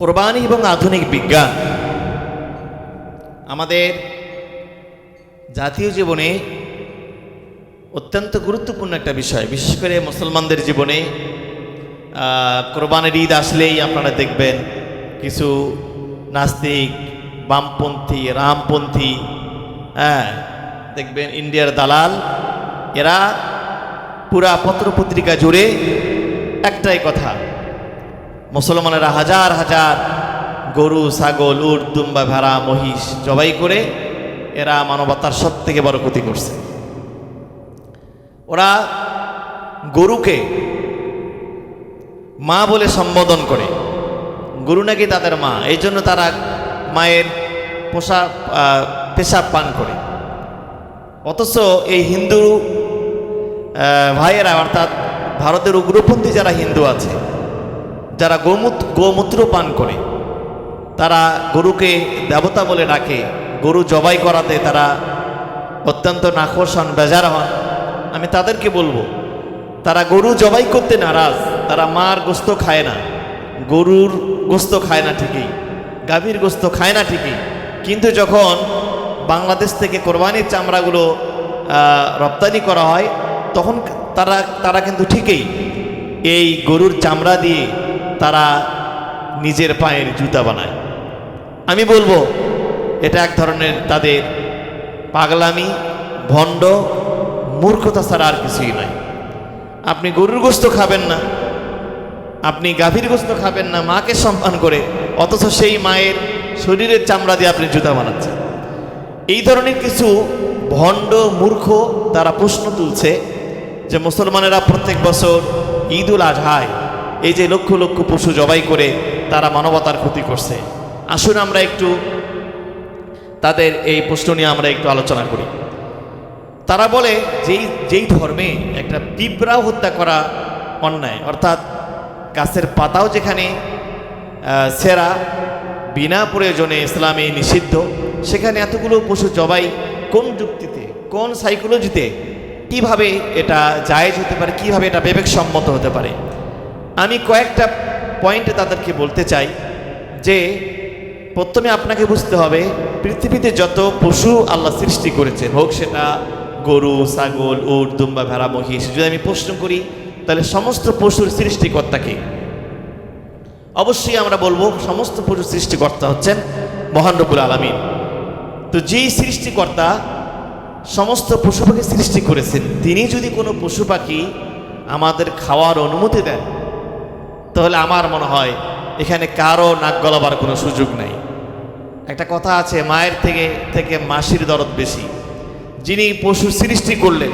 কোরবানি এবং আধুনিক বিজ্ঞান আমাদের জাতীয় জীবনে অত্যন্ত গুরুত্বপূর্ণ একটা বিষয়। বিশেষ করে মুসলমানদের জীবনে কোরবানির ঈদ আসলেই আপনারা দেখবেন কিছু নাস্তিক, বামপন্থী, রামপন্থী, দেখবেন ইন্ডিয়ার দালাল, এরা পুরা পত্রপত্রিকা জুড়ে একটাই কথা, মুসলমানেরা হাজার হাজার গরু, ছাগল, উট, দুম্বা, ভেড়া, মহিষ জবাই করে এরা মানবতার সব থেকে বড় ক্ষতি করছে। ওরা গরুকে মা বলে সম্বোধন করে, গরু নাকি তাদের মা, এই জন্য তারা মায়ের পেশাব পান করে। অথচ এই হিন্দু ভাইয়েরা, অর্থাৎ ভারতের উগ্রপন্থী যারা হিন্দু আছে, যারা গোমূত্র পান করে, তারা গরুকে দেবতা বলে ডাকে, গরু জবাই করাতে তারা অত্যন্ত নাখোশ হন, বেজার হন। আমি তাদেরকে বলবো, তারা গরু জবাই করতে নারাজ, তারা মার গোস্ত খায় না, গরুর গোস্ত খায় না ঠিকই, গাভীর গোস্ত খায় না ঠিকই, কিন্তু যখন বাংলাদেশ থেকে কোরবানির চামড়াগুলো রপ্তানি করা হয়, তখন তারা কিন্তু ঠিকই এই গরুর চামড়া দিয়ে তারা নিজের পায়ের জুতা বানায়। আমি বলবো এটা এক ধরনের তাদের পাগলামি, ভণ্ড, মূর্খতা ছাড়া আর কিছুই নয়। আপনি গরুর গোস্ত খাবেন না, আপনি গাভীর গোস্ত খাবেন না মাকে সম্মান করে, অথচ সেই মায়ের শরীরের চামড়া দিয়ে আপনি জুতা বানাচ্ছেন। এই ধরনের কিছু ভণ্ড মূর্খ তারা প্রশ্ন তুলছে যে মুসলমানেরা প্রত্যেক বছর ঈদ উল আজহায় এই যে লক্ষ লক্ষ পশু জবাই করে তারা মানবতার ক্ষতি করছে। আসুন আমরা একটু তাদের এই প্রশ্ন নিয়ে আমরা একটু আলোচনা করি। তারা বলে যেই ধর্মে একটা পিঁপড়াও হত্যা করা অন্যায়, অর্থাৎ গাছের পাতাও যেখানে ছেঁড়া বিনা প্রয়োজনে ইসলামে নিষিদ্ধ, সেখানে এতগুলো পশু জবাই কোন যুক্তিতে, কোন সাইকোলজিতে, কিভাবে এটা জায়েজ হতে পারে, কিভাবে এটা বিবেকসম্মত হতে পারে? আমি কয়েকটা পয়েন্টে তাদেরকে বলতে চাই যে প্রথমে আপনাকে বুঝতে হবে পৃথিবীতে যত পশু আল্লাহ সৃষ্টি করেছেন, হোক সেটা গরু, ছাগল, উট, দুম্বা, ভেড়া, মহিষ, যদি আমি প্রশ্ন করি তাহলে সমস্ত পশুর সৃষ্টিকর্তাকে, অবশ্যই আমরা বলবো সমস্ত পশুর সৃষ্টিকর্তা হচ্ছেন মহান রব্বুল আলামিন। তো যেই সৃষ্টিকর্তা সমস্ত পশু পাখি সৃষ্টি করেছেন, তিনি যদি কোনো পশু পাখি আমাদের খাওয়ার অনুমতি দেন, তাহলে আমার মনে হয় এখানে কারো নাক গলাবার কোনো সুযোগ নাই। একটা কথা আছে, মায়ের থেকে মাসির দরদ বেশি। যিনি পশু সৃষ্টি করলেন,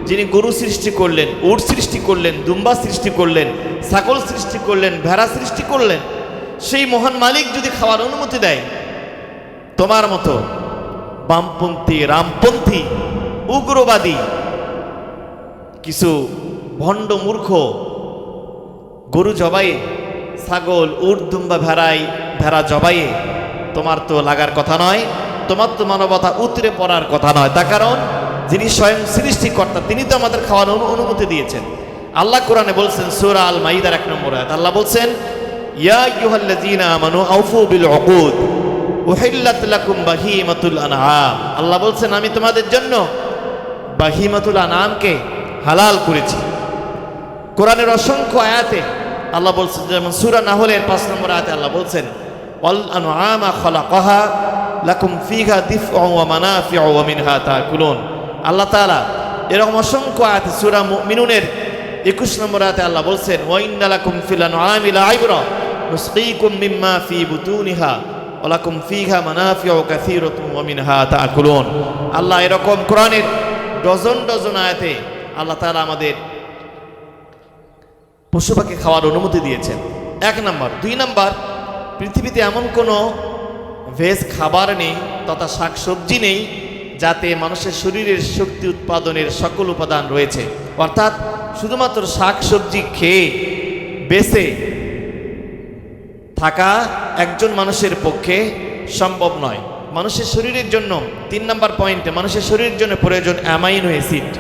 যিনি গরু সৃষ্টি করলেন, উট সৃষ্টি করলেন, দুম্বা সৃষ্টি করলেন, ছাগল সৃষ্টি করলেন, ভেড়া সৃষ্টি করলেন, সেই মহান মালিক যদি খাওয়ার অনুমতি দেয়, তোমার মতো বামপন্থী, রামপন্থী, উগ্রবাদী কিছু ভণ্ড মূর্খ গরু জবাইয়ে, ছাগল, উট, দুম্বা, ভেড়া জবাইয়ে তোমার তো লাগার কথা নয়, তোমার তো মানবতা উতরে পড়ার কথা নয়। তার কারণ যিনি স্বয়ং সৃষ্টিকর্তা, তিনি তো আমাদের খাওয়ার অনুমতি দিয়েছেন। আল্লাহ কোরআনে বলছেন, সূরা আল মাইদার 1 নম্বর আয়াত, আল্লাহ বলছেন, ইয়া আইয়ুহাল্লাযীনা আমানু আউফু বিল উকুদ উহিল্লাত লাকুম বাহিমাতুল আনআম। আল্লাহ বলছেন, আমি তোমাদের জন্য বাহিমাতুল আনআমকে হালাল করেছি। কোরআনের অসংখ্য আয়াতে আল্লাহ বলছেন, যেমন সূরা নাহলের 5 নম্বর আয়াতে আল্লাহ বলছেন, ওয়াল আনআমা খালাকাহা লাকুম ফিহা দিফউ ওয়া মানাফিউ ওয়া মিনহা তাকুলুন। আল্লাহ তাআলা এরকম অসংখ্য আয়াতে, সূরা মুমিনুনের 21 নম্বর আয়াতে আল্লাহ বলছেন, ওয়া ইন্না লাকুম ফিল আনআমি লাইবরা নুসকিকুম মিম্মা ফি বুতুনিহা ওয়া লাকুম ফিহা মানাফিউ কাসীরাতুন ওয়া মিনহা তাকুলুন। আল্লাহ এরকম কোরআনের ডজন ডজন আয়াতে আল্লাহ তাআলা আমাদের পশু পাখি খাওয়ার অনুমতি দিয়েছেন। 1 নম্বর। 2 নম্বর, পৃথিবীতে এমন কোনো ভেজ খাবার নেই তথা শাকসবজি নেই যাতে মানুষের শরীরের শক্তি উৎপাদনের সকল উপাদান রয়েছে। অর্থাৎ শুধুমাত্র শাকসবজি খেয়ে বেঁচে থাকা একজন মানুষের পক্ষে সম্ভব নয়। মানুষের শরীরের জন্য 3 নম্বর পয়েন্টে, মানুষের শরীরের জন্য প্রয়োজন অ্যামাইনো অ্যাসিড।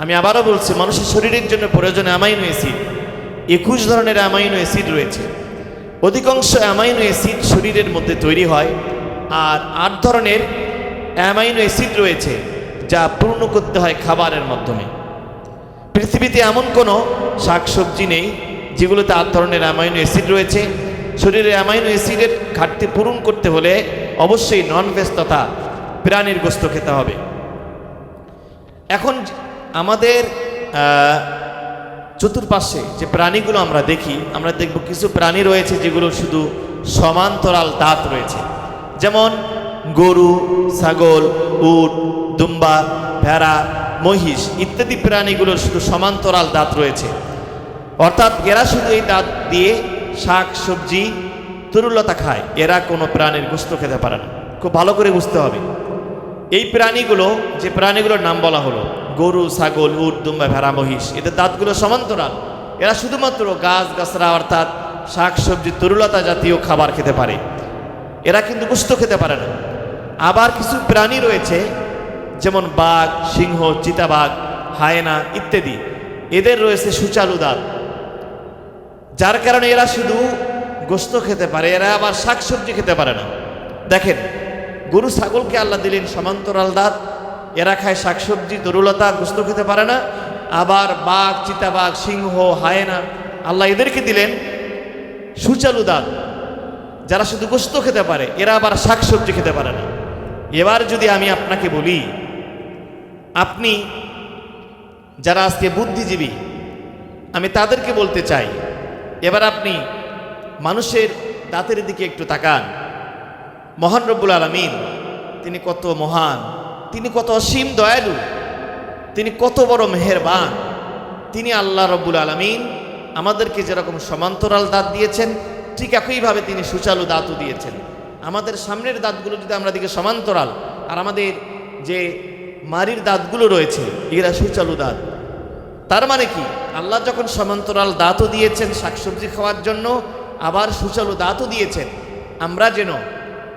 আমি আবারও বলছি, মানুষের শরীরের জন্য প্রয়োজন অ্যামাইনো অ্যাসিড। 21 ধরনের অ্যামাইনো অ্যাসিড রয়েছে। অধিকাংশ অ্যামাইনো অ্যাসিড শরীরের মধ্যে তৈরি হয়, আর 8 ধরনের অ্যামাইনো অ্যাসিড রয়েছে যা পূর্ণ করতে হয় খাবারের মাধ্যমে। পৃথিবীতে এমন কোনো শাকসবজি নেই যেগুলোতে 8 ধরনের অ্যামাইনো অ্যাসিড রয়েছে। শরীরে অ্যামাইনো অ্যাসিডের ঘাটতি পূরণ করতে হলে অবশ্যই ননভেজ তথা প্রাণীর গোশত খেতে হবে। এখন আমাদের চতুর্পাশে যে প্রাণীগুলো আমরা দেখি, আমরা দেখব কিছু প্রাণী রয়েছে যেগুলো শুধু সমান্তরাল দাঁত রয়েছে, যেমন গরু, ছাগল, উট, দুম্বা, ভেড়া, মহিষ ইত্যাদি প্রাণীগুলোর শুধু সমান্তরাল দাঁত রয়েছে, অর্থাৎ এরা শুধু এই দাঁত দিয়ে শাক সবজি তরুলতা খায়, এরা কোনো প্রাণীর গোশত খেতে পারে না। খুব ভালো করে বুঝতে হবে, এই প্রাণীগুলো যে প্রাণীগুলোর নাম বলা হলো গরু, ছাগল, উট, দুম্বা, ভেড়া, মহিষ, এদের দাঁতগুলো সমান্তরাল। এরা শুধুমাত্র গাছগাছরা অর্থাৎ শাক সবজি তরুলতা জাতীয় খাবার খেতে পারে, এরা কিন্তু গোশত খেতে পারে না। আবার কিছু প্রাণী রয়েছে যেমন বাঘ, সিংহ, চিতাবাঘ, হায়না ইত্যাদি, এদের রয়েছে সুচালু দাঁত, যার কারণে এরা শুধু গোশত খেতে পারে, এরা আবার শাক সবজি খেতে পারে না। দেখেন, গরু ছাগলকে আল্লাহ দিলেন সমান্তরাল দাঁত, এরা খায় শাকসবজি তরুলতা, গোশত খেতে পারে না। আবার বাঘ, চিতাবাঘ, সিংহ, হায়না আল্লাহ এদেরকে দিলেন সুচালু দাঁত, যারা শুধু গোশত খেতে পারে, এরা আবার শাকসবজি খেতে পারে না। এবার যদি আমি আপনাকে বলি, আপনি যারা আজকে বুদ্ধিজীবী, আমি তাদেরকে বলতে চাই, এবার আপনি মানুষের দাঁতের দিকে একটু তাকান। মহান রব্বুল আলামিন তিনি কত মহান, তিনি কত অসীম দয়ালু, তিনি কত বড় মেহেরবান। তিনি আল্লাহ রব্বুল আলামিন আমাদেরকে যেরকম সমান্তরাল দাঁত দিয়েছেন, ঠিক একইভাবে তিনি সুচালু দাঁতও দিয়েছেন। আমাদের সামনের দাঁতগুলো যদি আমরা দিকে সমান্তরাল, আর আমাদের যে মারির দাঁতগুলো রয়েছে এরা সুচালু দাঁত। তার মানে কি, আল্লাহ যখন সমান্তরাল দাঁতও দিয়েছেন শাকসবজি খাওয়ার জন্য, আবার সুচালু দাঁতও দিয়েছেন আমরা যেন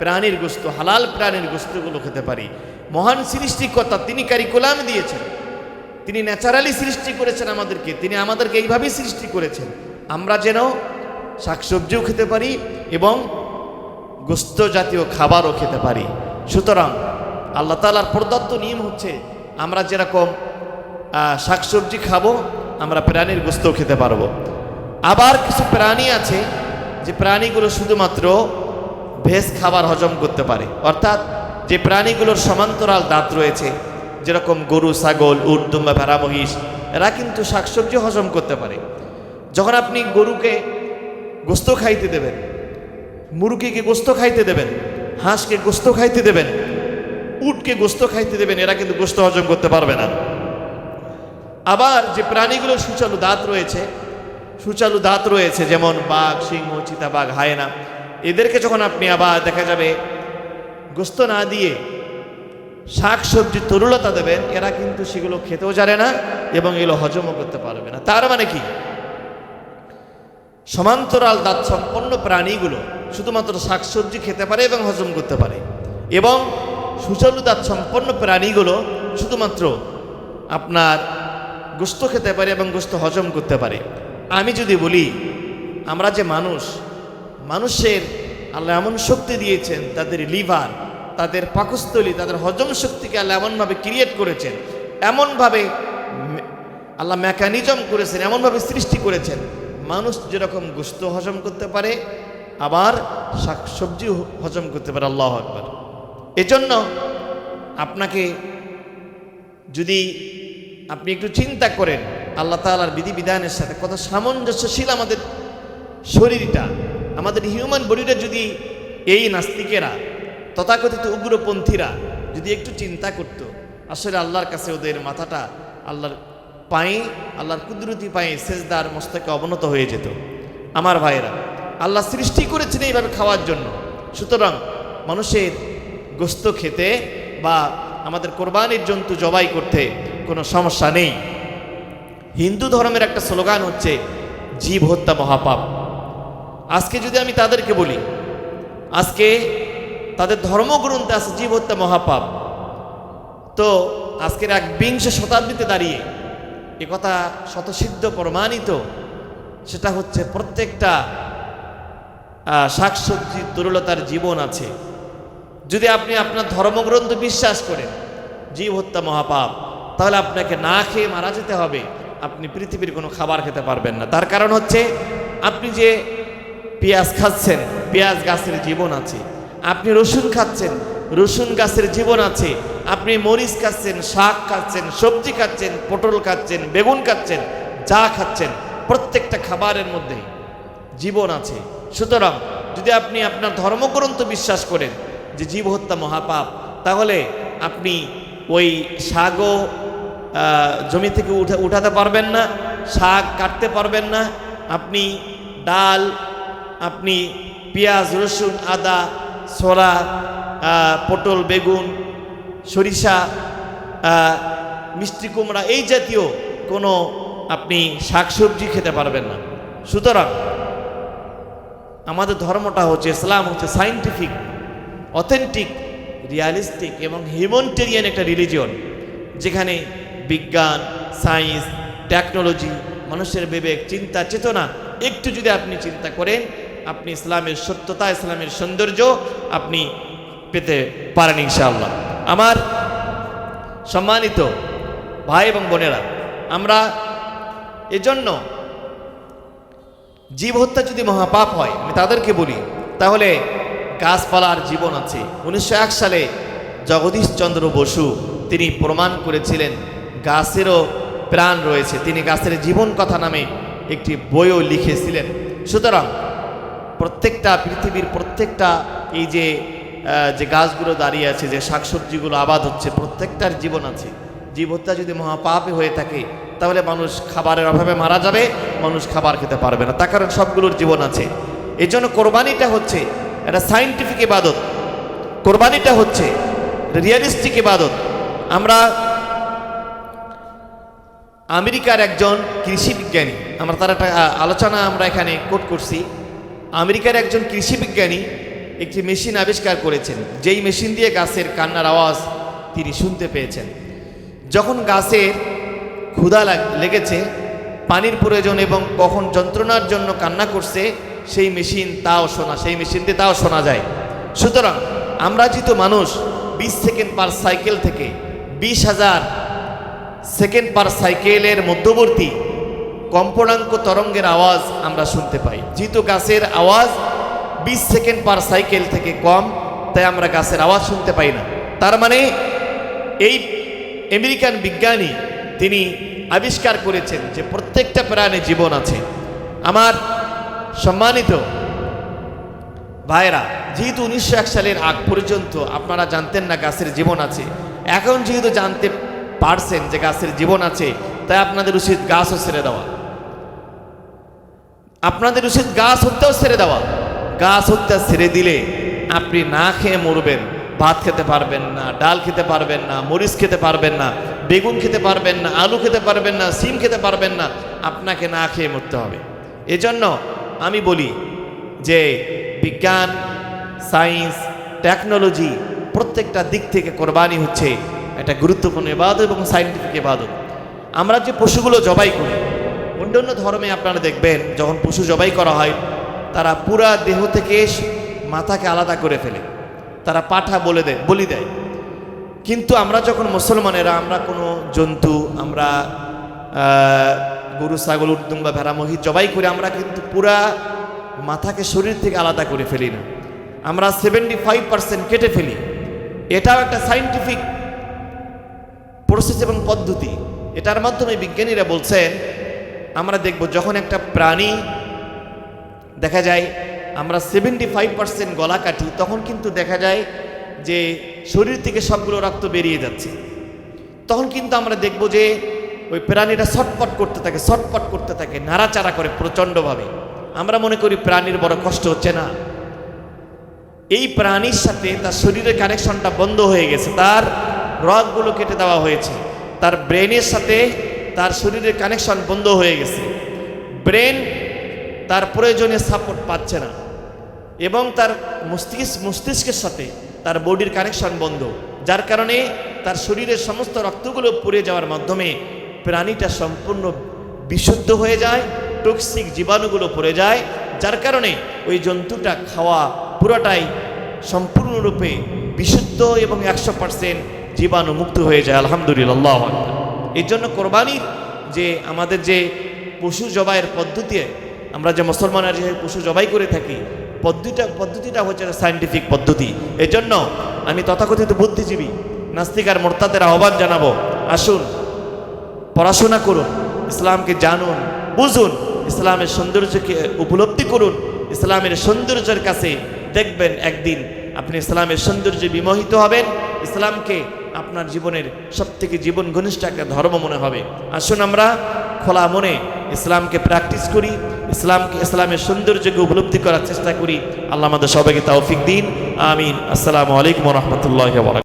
প্রাণীর গোশত, হালাল প্রাণীর গোশতগুলো খেতে পারি। মহান সৃষ্টিকর্তা তিনি কারিকুলাম দিয়েছেন, তিনি ন্যাচারালি সৃষ্টি করেছেন আমাদেরকে, তিনি আমাদেরকে এইভাবেই সৃষ্টি করেছেন আমরা যেন শাকসবজিও খেতে পারি এবং গোশত জাতীয় খাবারও খেতে পারি। সুতরাং আল্লাহ তাআলার প্রদত্ত নিয়ম হচ্ছে, আমরা যেরকম শাকসবজি খাবো, আমরা প্রাণীর গোশতও খেতে পারবো। আবার কিছু প্রাণী আছে যে প্রাণীগুলো শুধুমাত্র ভেজ খাবার হজম করতে পারে, অর্থাৎ যে প্রাণীগুলোর সমান্তরাল দাঁত রয়েছে, যেরকম গরু, ছাগল, উট, দুম্বা, ভেড়া, মহিষ, এরা কিন্তু শাকসবজি হজম করতে পারে। যখন আপনি গরুকে গোশত খাইতে দেবেন, মুরগিকে গোশত খাইতে দেবেন, হাঁসকে গোশত খাইতে দেবেন, উটকে গোশত খাইতে দেবেন, এরা কিন্তু গোশত হজম করতে পারবে না। আবার যে প্রাণীগুলো সুচালু দাঁত রয়েছে যেমন বাঘ, সিংহ, চিতাবাঘ, হায়না, এদেরকে যখন আপনি আবার দেখা যাবে গোশত না দিয়ে শাক সবজি তরুলতা দেবেন, এরা কিন্তু সেগুলো খেতেও জানে না এবং এগুলো হজমও করতে পারবে না। তার মানে কি, সমান্তরাল দাঁত সম্পন্ন প্রাণীগুলো শুধুমাত্র শাকসবজি খেতে পারে এবং হজম করতে পারে, এবং সুচালু দাঁত সম্পন্ন প্রাণীগুলো শুধুমাত্র আপনার গোশত খেতে পারে এবং গোশত হজম করতে পারে। আমি যদি বলি, আমরা যে মানুষের আল্লাহ এমন শক্তি দিয়েছেন, তাদের লিভার, তাদের পাকস্থলী, তাদের হজম শক্তিকে আল্লাহ এমনভাবে ক্রিয়েট করেছেন, এমনভাবে আল্লাহ মেকানিজম করেছেন, এমনভাবে সৃষ্টি করেছেন, মানুষ যেরকম গোশত হজম করতে পারে আবার শাকসবজি হজম করতে পারে। আল্লাহু আকবার। এজন্য আপনাকে যদি আপনি একটু চিন্তা করেন, আল্লাহ তাআলার বিধিবিধানের সাথে কত সামঞ্জস্যশীল আমাদের শরীরটা, আমাদের হিউম্যান বডিটা, যদি এই নাস্তিকেরা, তথাকথিত উগ্রপন্থীরা যদি একটু চিন্তা করত, আসলে আল্লাহর কাছে ওদের মাথাটা আল্লাহর পায়ে, আল্লাহর কুদরতি পায়ে সেজদার মস্তকে অবনত হয়ে যেত। আমার ভাইয়েরা, আল্লাহ সৃষ্টি করেছেন এইভাবে খাওয়ার জন্য। সুতরাং মানুষের গোশত খেতে বা আমাদের কোরবানির জন্তু জবাই করতে কোনো সমস্যা নেই। হিন্দু ধর্মের একটা স্লোগান হচ্ছে জীব হত্যা মহাপাপ। আজকে যদি আমি তাদেরকে বলি, আজকে তাদের ধর্মগ্রন্থে আছে জীব হত্যা মহাপাপ, তো আজকের 21 শতাব্দীতে দাঁড়িয়ে একথা শতসিদ্ধ প্রমাণিত, সেটা হচ্ছে প্রত্যেকটা শাকসবজি তরুলতার জীবন আছে। যদি আপনি আপনার ধর্মগ্রন্থ বিশ্বাস করেন জীব হত্যা মহাপাপ, তাহলে আপনাকে না খেয়ে মারা যেতে হবে, আপনি পৃথিবীর কোনো খাবার খেতে পারবেন না। তার কারণ হচ্ছে আপনি যে পেঁয়াজ খাচ্ছেন, পেঁয়াজ গাছের জীবন আছে। আপনি রসুন খাচ্ছেন, রসুন গাছের জীবন আছে। আপনি মরিচ খাচ্ছেন, শাক খাচ্ছেন, সবজি খাচ্ছেন, পটল খাচ্ছেন, বেগুন খাচ্ছেন, যা খাচ্ছেন প্রত্যেকটা খাবারের মধ্যে জীবন আছে। সুতরাং যদি আপনি আপনার ধর্মগ্রন্থ বিশ্বাস করেন যে জীব হত্যা মহাপাপ, তাহলে আপনি ওই শাকও জমি থেকে উঠাতে পারবেন না, শাক কাটতে পারবেন না, আপনি ডাল, আপনি পেঁয়াজ, রসুন, আদা, ছোলা, পটল, বেগুন, সরিষা, মিষ্টি কুমড়া, এই জাতীয় কোনো আপনি শাকসবজি খেতে পারবেন না। সুতরাং আমাদের ধর্মটা হচ্ছে, ইসলাম হচ্ছে সায়েন্টিফিক, অথেন্টিক, রিয়ালিস্টিক এবং হিউম্যানিটেরিয়ান একটা রিলিজিয়ন, যেখানে বিজ্ঞান, সায়েন্স, টেকনোলজি, মানুষের বিবেক, চিন্তা, চেতনা একটু যদি আপনি চিন্তা করেন, আপনি ইসলামের সত্যতা, ইসলামের সৌন্দর্য আপনি পেতে পারেন ইনশাআল্লাহ। আমার সম্মানিত ভাই এবং বোনেরা, আমরা এজন্য জীব হত্যা যদি মহাপাপ হয়, আমি তাদেরকে বলি, তাহলে গাছপালার জীবন আছে। 1901 সালে জগদীশচন্দ্র বসু তিনি প্রমাণ করেছিলেন গাছেরও প্রাণ রয়েছে। তিনি গাছের জীবন কথা নামে একটি বইও লিখেছিলেন। সুতরাং প্রত্যেকটা পৃথিবীর প্রত্যেকটা এই যে গাছগুলো দাঁড়িয়ে আছে, যে শাকসবজিগুলো আবাদ হচ্ছে, প্রত্যেকটার জীবন আছে। জীব হত্যা যদি মহাপাপে হয়ে থাকে, তাহলে মানুষ খাবারের অভাবে মারা যাবে, মানুষ খাবার খেতে পারবে না। তার কারণ সবগুলোর জীবন আছে। এই জন্য কোরবানিটা হচ্ছে একটা সায়েন্টিফিক ইবাদত, কোরবানিটা হচ্ছে রিয়ালিস্টিক ইবাদত। আমরা আমেরিকার একজন কৃষি বিজ্ঞানী, আমরা তার একটা আলোচনা আমরা এখানে কোট করছি। আমেরিকার একজন কৃষি বিজ্ঞানী একটি মেশিন আবিষ্কার করেছেন, যেই মেশিন দিয়ে গাছের কান্নার আওয়াজ তিনি শুনতে পেয়েছেন। যখন গাছের ক্ষুধা লেগেছে, পানির প্রয়োজন এবং কখন যন্ত্রণার জন্য কান্না করছে, সেই মেশিন দিয়ে তাও শোনা যায়। সুতরাং আমরা যেহেতু মানুষ 20 সেকেন্ড পার সাইকেল থেকে 20,000 সেকেন্ড পার সাইকেলের মধ্যবর্তী কম্পনাঙ্ক তরঙ্গের আওয়াজ আমরা শুনতে পাই। যেহেতু গাছের আওয়াজ 20 সেকেন্ড পার সাইকেল থেকে কম, তাই আমরা গাছের আওয়াজ শুনতে পাই না। তার মানে এই আমেরিকান বিজ্ঞানী তিনি আবিষ্কার করেছেন যে প্রত্যেকটা প্রাণে জীবন আছে। আমার সম্মানিত ভাইরা, যেহেতু 1901 সালের আগ পর্যন্ত আপনারা জানতেন না গাছের জীবন আছে, এখন যেহেতু জানতে পারছেন যে গাছের জীবন আছে, তাই আপনাদের উচিত গাছও ছেড়ে দেওয়া, আপনাদের উচিত গাছ হত্যাও ছেড়ে দেওয়া। গাছ হত্যা ছেড়ে দিলে আপনি না খেয়ে মরবেন, ভাত খেতে পারবেন না, ডাল খেতে পারবেন না, মরিচ খেতে পারবেন না, বেগুন খেতে পারবেন না, আলু খেতে পারবেন না, সিম খেতে পারবেন না, আপনাকে না খেয়ে মরতে হবে। এজন্য আমি বলি যে বিজ্ঞান, সায়েন্স, টেকনোলজি প্রত্যেকটা দিক থেকে কোরবানি হচ্ছে একটা গুরুত্বপূর্ণ ইবাদত এবং সায়েন্টিফিক ইবাদত। আমরা যে পশুগুলো জবাই করি, অন্যান্য ধর্মে আপনারা দেখবেন যখন পশু জবাই করা হয়, তারা পুরা দেহ থেকে মাথাকে আলাদা করে ফেলে, তারা পাঠা বলি দেয়। কিন্তু আমরা যখন মুসলমানেরা আমরা কোনো জন্তু, আমরা গরু, ছাগল, উট, দুম্বা, ভেড়া, মহিষ জবাই করে আমরা কিন্তু পুরা মাথাকে শরীর থেকে আলাদা করে ফেলি না, আমরা 75% কেটে ফেলি। এটাও একটা সায়েন্টিফিক প্রসেস এবং পদ্ধতি। এটার মাধ্যমে বিজ্ঞানীরা বলছেন, আমরা দেখব যখন একটা প্রাণী দেখা যায় আমরা 75% গলা কাটি, তখন কিন্তু দেখা যায় যে শরীর থেকে সবগুলো রক্ত বেরিয়ে যাচ্ছে। তখন কিন্তু আমরা দেখব যে ওই প্রাণীটা ছটপট করতে থাকে, নাড়াচাড়া করে প্রচণ্ডভাবে। আমরা মনে করি প্রাণীর বড় কষ্ট হচ্ছে না, এই প্রাণীর সাথে তার শরীরের কানেকশনটা বন্ধ হয়ে গেছে, তার রগগুলো কেটে দেওয়া হয়েছে, তার ব্রেনের সাথে তার শরীরের কানেকশন বন্ধ হয়ে গেছে, ব্রেন তার প্রয়োজনীয় সাপোর্ট পাচ্ছে না, এবং তার মস্তিষ্কের সাথে তার বডির কানেকশন বন্ধ, যার কারণে তার শরীরের সমস্ত রক্তগুলো পুড়ে যাওয়ার মাধ্যমে প্রাণীটা সম্পূর্ণ বিশুদ্ধ হয়ে যায়, টক্সিক জীবাণুগুলো পড়ে যায়, যার কারণে ওই জন্তুটা খাওয়া পুরোটাই সম্পূর্ণরূপে বিশুদ্ধ এবং 100% জীবাণুমুক্ত হয়ে যায়। আলহামদুলিল্লাহ। এই জন্য কোরবানির যে আমাদের যে পশু জবাইয়ের পদ্ধতি, আমরা যে মুসলমানের যে পশু জবাই করে থাকি, পদ্ধতিটা হচ্ছে সায়েন্টিফিক পদ্ধতি। এই জন্য আমি তথাকথিত বুদ্ধিজীবী নাস্তিক আর মোরতাদের আহ্বান জানাবো, আসুন পড়াশোনা করুন, ইসলামকে জানুন, বুঝুন, ইসলামের সৌন্দর্যকে উপলব্ধি করুন। ইসলামের সৌন্দর্যের কাছে দেখবেন একদিন আপনি ইসলামের সৌন্দর্যে বিমোহিত হবেন, ইসলামকে আপনার জীবনের সবথেকে জীবন ঘনিষ্ঠ একটা ধর্ম মনে হবে। আসুন আমরা খোলা মনে ইসলামকে প্র্যাকটিস করি, ইসলামের সৌন্দর্যকে উপলব্ধি করার চেষ্টা করি। আল্লাহ আমাদের সবাইকে তৌফিক দিন। আমিন। আসসালামু আলাইকুম ওয়া রাহমাতুল্লাহি ওয়া বারাকাতুহু।